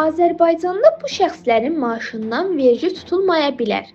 Azərbaycanda bu şəxslərin maaşından vergi tutulmaya bilər.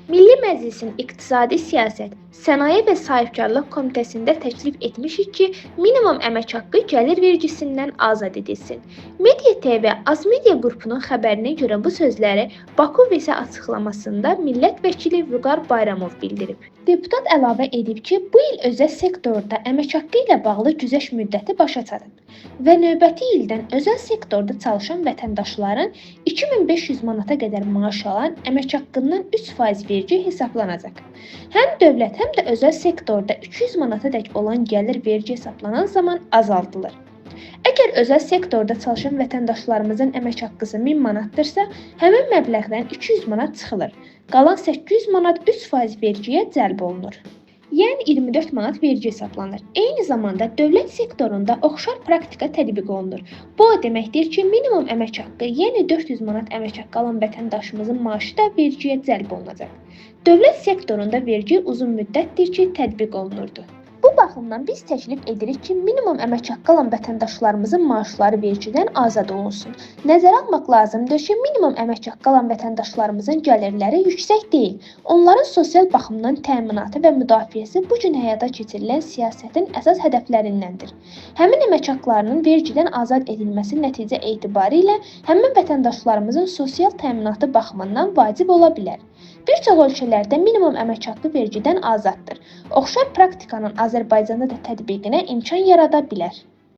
Milli Məclisin İqtisadi Siyasət, Sənaye və Sahibkarlıq Komitəsində təklif etmişik ki, minimum əmək haqqı gəlir vergisindən azad edilsin. Media TV Azmedia qrupunun xəbərinə görə bu sözləri Baku Vesi açıqlamasında millət vəkili Vüqar Bayramov bildirib. Deputat əlavə edib ki, bu il özəl sektorda əmək haqqı ilə bağlı güzəşt müddəti başa çatıb və növbəti ildən özəl sektorda çalışan vətəndaşların 2500 manata qədər maaş alan əmək haqqından 3% vergi hesablanacaq. Həm dövlət, həm də özəl sektorda 200 manatadək olan gəlir vergi hesablanan zaman azaldılır. Əgər özəl sektorda çalışan vətəndaşlarımızın əmək haqqısı 1000 manatdırsa, həmin məbləğdən 200 manat çıxılır. Qalan 800 manat 3% vergiyə cəlb olunur. Yəni 24 manat vergi hesablanır. Eyni zamanda dövlət sektorunda oxşar praktika tətbiq olunur. Bu o deməkdir ki, minimum əmək haqqı, yəni 400 manat əmək haqqı alan vətəndaşımızın maaşı da vergiyə cəlb olunacaq. Dövlət sektorunda vergi uzun müddətdir ki, tətbiq olunurdu. Bu baxımdan biz təklif edirik ki, minimum əmək haqqı alan vətəndaşlarımızın maaşları vergidən azad olunsun. Nəzərə almaq lazımdır ki, minimum əmək haqqı alan vətəndaşlarımızın gəlirləri yüksək deyil. Onların sosial baxımdan təminatı və müdafiəsi bu gün həyata keçirilən siyasətin əsas hədəflərindəndir. Həmin əmək haqqlarının vergidən azad edilməsi nəticə etibarilə həmin vətəndaşlarımızın sosial təminatı baxımından vacib ola bilər. Bir çox ölkələrdə minimum əmək haqqı vergidən azaddır. Oxşar praktikanın Azərbaycanda da tətbiqinə imkan yarada bilər.